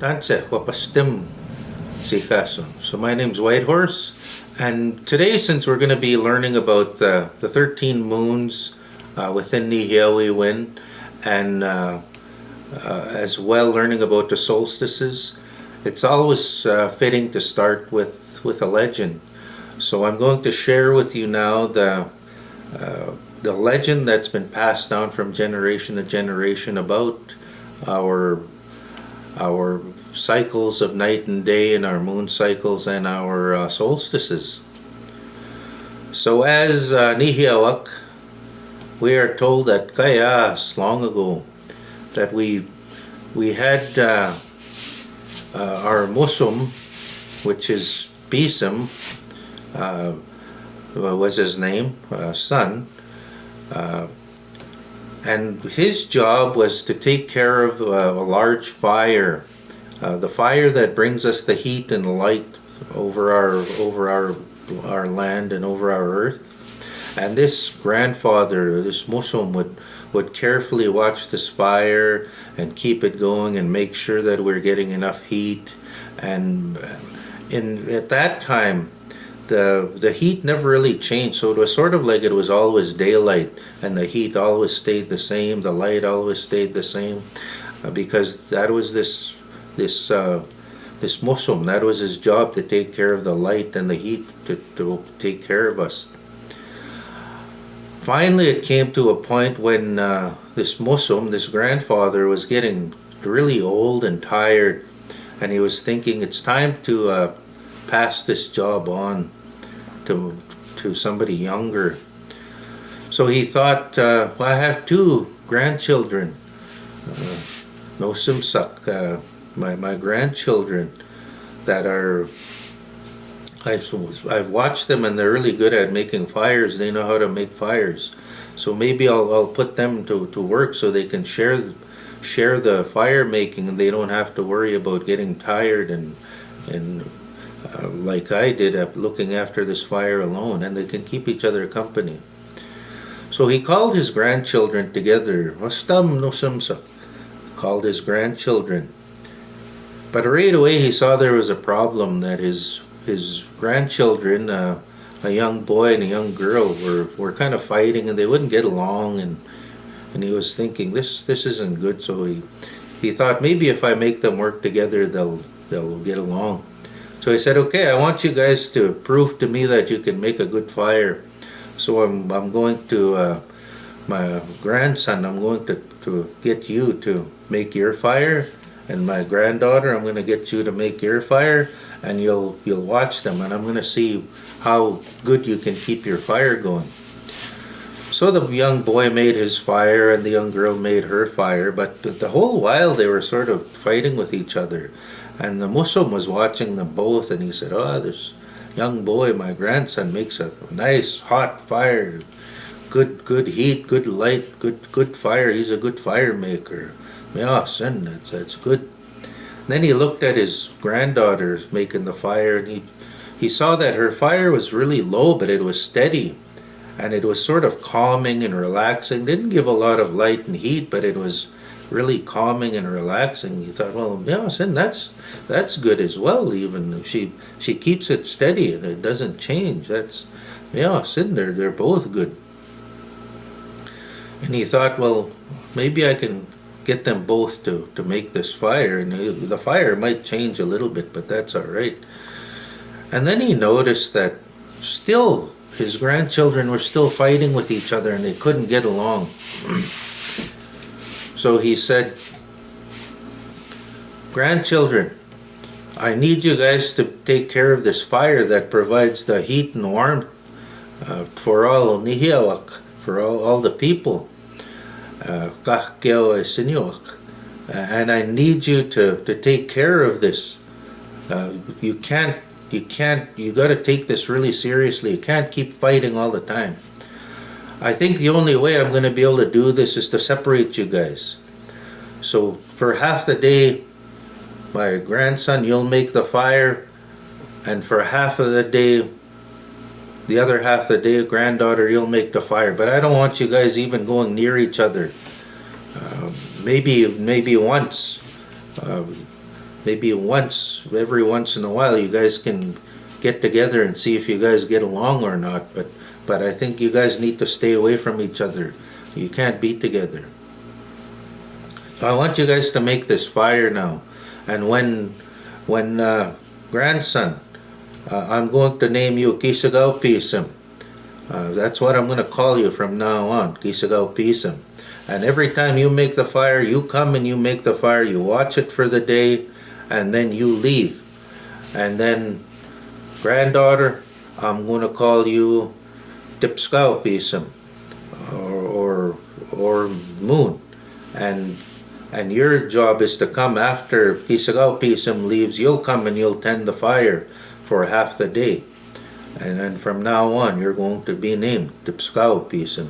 Danse, wapastim sikaso. So my name's Whitehorse, and today, since we're going to be learning about the 13 moons within Nihiawi wind, and as well learning about the solstices, it's always fitting to start with a legend. So I'm going to share with you now the legend that's been passed down from generation to generation about our cycles of night and day, and our moon cycles, and our solstices. So as Nihiawak, we are told that Kayas long ago that we had our Musum, which is Bisam, was his name, son, and his job was to take care of a large fire, the fire that brings us the heat and light over our land and over our earth. And this grandfather, this Muslim, would carefully watch this fire and keep it going and make sure that we're getting enough heat. And at that time, the heat never really changed, so it was sort of like it was always daylight, and the heat always stayed the same, the light always stayed the same, because that was this Muslim, that was his job, to take care of the light and the heat, to take care of us. Finally, it came to a point when this Muslim, this grandfather, was getting really old and tired, and he was thinking it's time to pass this job on to somebody younger. So he thought, well, I have two grandchildren, no simsak, my grandchildren that are, I've watched them, and they're really good at making fires. They know how to make fires. So maybe I'll put them to work so they can share the fire making, and they don't have to worry about getting tired and like I did, looking after this fire alone, and they can keep each other company. So he called his grandchildren together. Wastam no simsa, called his grandchildren. But right away he saw there was a problem, that his grandchildren, a young boy and a young girl, were kind of fighting, and they wouldn't get along, and he was thinking this isn't good. So he thought, maybe if I make them work together, they'll get along. So he said, okay, I want you guys to prove to me that you can make a good fire. So I'm going to, my grandson, I'm going to get you to make your fire, and my granddaughter, I'm going to get you to make your fire, and you'll watch them, and I'm going to see how good you can keep your fire going. So the young boy made his fire, and the young girl made her fire, but the whole while they were sort of fighting with each other. And the Muslim was watching them both, and he said, oh, this young boy, my grandson, makes a nice hot fire, good heat, good light, good fire. He's a good fire maker. Yeah, son, that's good. Then he looked at his granddaughter making the fire, and he saw that her fire was really low, but it was steady, and it was sort of calming and relaxing. Didn't give a lot of light and heat, but it was really calming and relaxing. He thought, well, yeah, son, that's good as well. Even if she keeps it steady and it doesn't change, that's, yeah, son, they're both good. And he thought, well, maybe I can get them both to make this fire, and the fire might change a little bit, but that's all right. And then he noticed that still his grandchildren were still fighting with each other, and they couldn't get along. So he said, grandchildren, I need you guys to take care of this fire that provides the heat and warmth for all Nihiawak, for all the people. And I need you to take care of this. You got to take this really seriously. You can't keep fighting all the time. I think the only way I'm going to be able to do this is to separate you guys. So for half the day, my grandson, you'll make the fire, and for half of the day, the other half of the day, granddaughter, you'll make the fire. But I don't want you guys even going near each other. Maybe once, maybe every once in a while, you guys can get together and see if you guys get along or not. But I think you guys need to stay away from each other. You can't be together. So I want you guys to make this fire now. And when grandson, I'm going to name you Kisagaw Pisim. That's what I'm going to call you from now on, Kisagaw Pisim. And every time you make the fire, you come and you make the fire, you watch it for the day, and then you leave. And then, granddaughter, I'm going to call you Tipskaw Pisim, or Moon. And your job is to come after Kisagaw Pisim leaves. You'll come and you'll tend the fire for half the day. And then from now on, you're going to be named Tipskaw Pisim.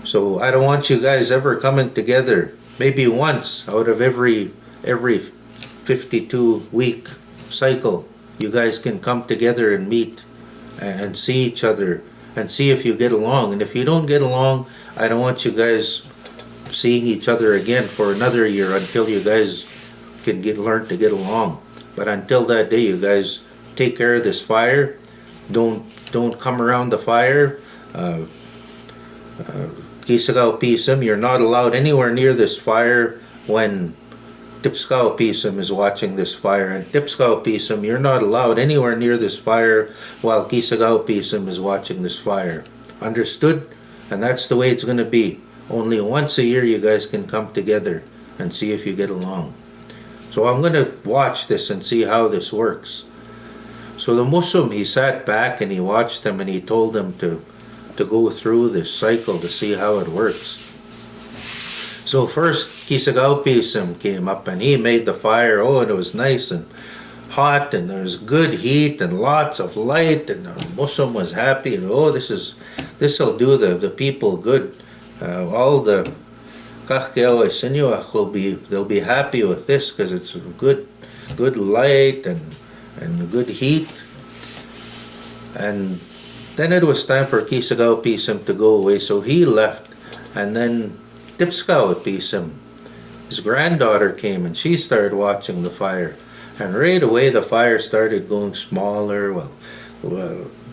So I don't want you guys ever coming together. Maybe once out of every 52-week cycle, you guys can come together and meet and see each other and see if you get along. And if you don't get along, I don't want you guys seeing each other again for another year until you guys can learn to get along. But until that day, you guys take care of this fire. Don't come around the fire. Kisagaw Pisim, you're not allowed anywhere near this fire when Tipskaw Pisim is watching this fire. And Tipskaw Pisim, you're not allowed anywhere near this fire while Kisagaw Pisim is watching this fire. Understood? And that's the way it's going to be. Only once a year you guys can come together and see if you get along. So I'm going to watch this and see how this works. So the Muslim, he sat back and he watched them and he told them to go through this cycle to see how it works. So first, Kisagaw Pisim came up and he made the fire. Oh, and it was nice and hot and there was good heat and lots of light, and the Muslim was happy. And, oh, this'll do the people good. All the Kakkeawa Sinuach they'll be happy with this because it's good light and good heat. And then it was time for Kisagaw Pisim to go away, so he left. And then Tipskaw Pisim, his granddaughter, came and she started watching the fire. And right away the fire started going smaller,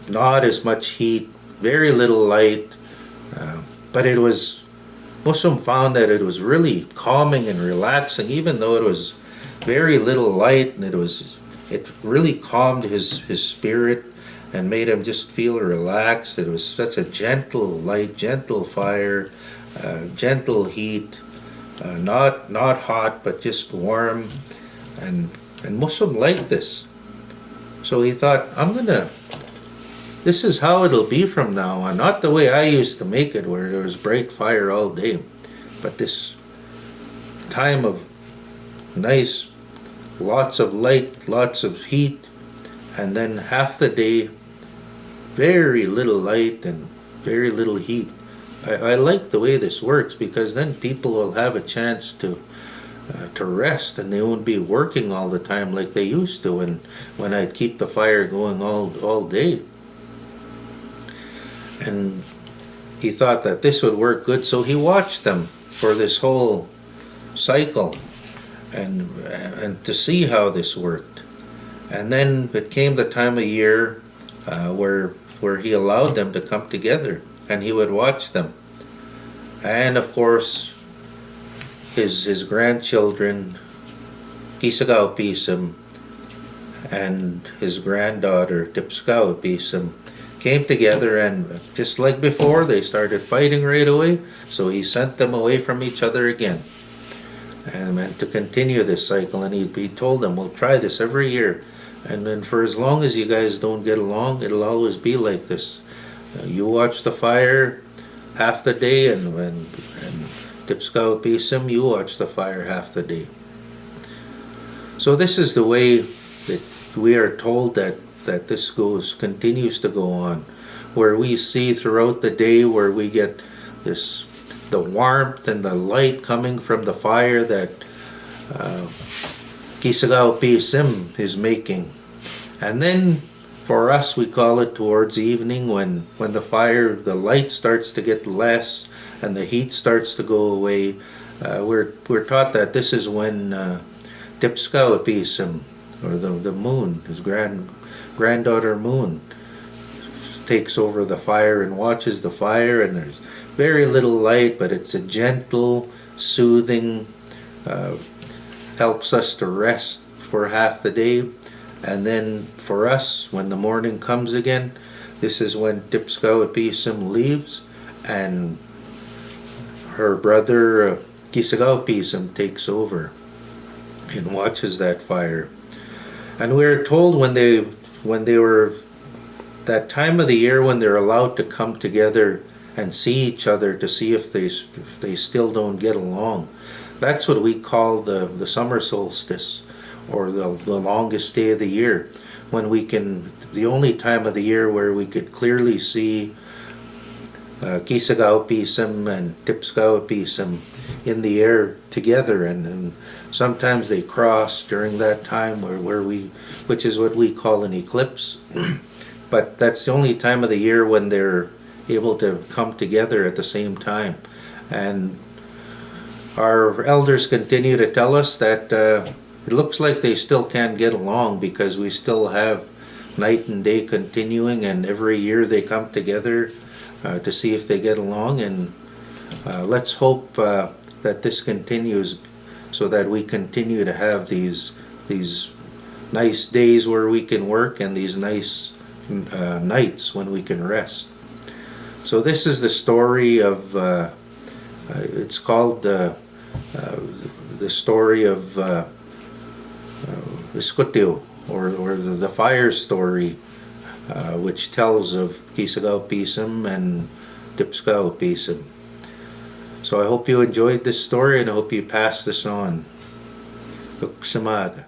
not as much heat, very little light. But it was, Muslim found that it was really calming and relaxing, even though it was very little light, and it really calmed his spirit and made him just feel relaxed. It was such a gentle light, gentle fire, gentle heat, not hot but just warm, and Muslim liked this. So he thought, this is how it'll be from now on. Not the way I used to make it, where there was bright fire all day, but this time of nice, lots of light, lots of heat, and then half the day, very little light and very little heat. I like the way this works because then people will have a chance to rest, and they won't be working all the time like they used to when I'd keep the fire going all day. And he thought that this would work good, so he watched them for this whole cycle and to see how this worked. And then it came the time of year where he allowed them to come together and he would watch them. And of course his grandchildren, Kisagaw Pisim, and his granddaughter Tipskaw Pisim, came together, and just like before, they started fighting right away. So he sent them away from each other again, and to continue this cycle. And he told them, we'll try this every year, and then for as long as you guys don't get along, it'll always be like this. You watch the fire half the day, and Tipskaw Pisim, you watch the fire half the day. So this is the way that we are told that this continues to go on, where we see throughout the day, where we get the warmth and the light coming from the fire that Kisagaw Pisim is making. And then for us, we call it towards evening, when the light starts to get less and the heat starts to go away. We're taught that this is when Tipskaupism, or the moon, his granddaughter Moon, takes over the fire and watches the fire, and there's very little light, but it's a gentle, soothing, helps us to rest for half the day. And then for us, when the morning comes again, this is when Tipskaupism leaves, and her brother Kisagaupism takes over and watches that fire. And we're told when they were that time of the year when they're allowed to come together and see each other to see if they still don't get along. That's what we call the summer solstice, or the longest day of the year, when the only time of the year where we could clearly see Kisagaupism and Tipskaupism in the air together, and sometimes they cross during that time which is what we call an eclipse. But that's the only time of the year when they're able to come together at the same time. And our elders continue to tell us that it looks like they still can't get along, because we still have night and day continuing, and every year they come together to see if they get along. And let's hope that this continues, so that we continue to have these nice days where we can work, and these nice nights when we can rest. So this is the story of it's called the story of Iskutio, or the fire story, which tells of Kisagaupism and Tipskaupism. So I hope you enjoyed this story, and I hope you pass this on. Uksamaga.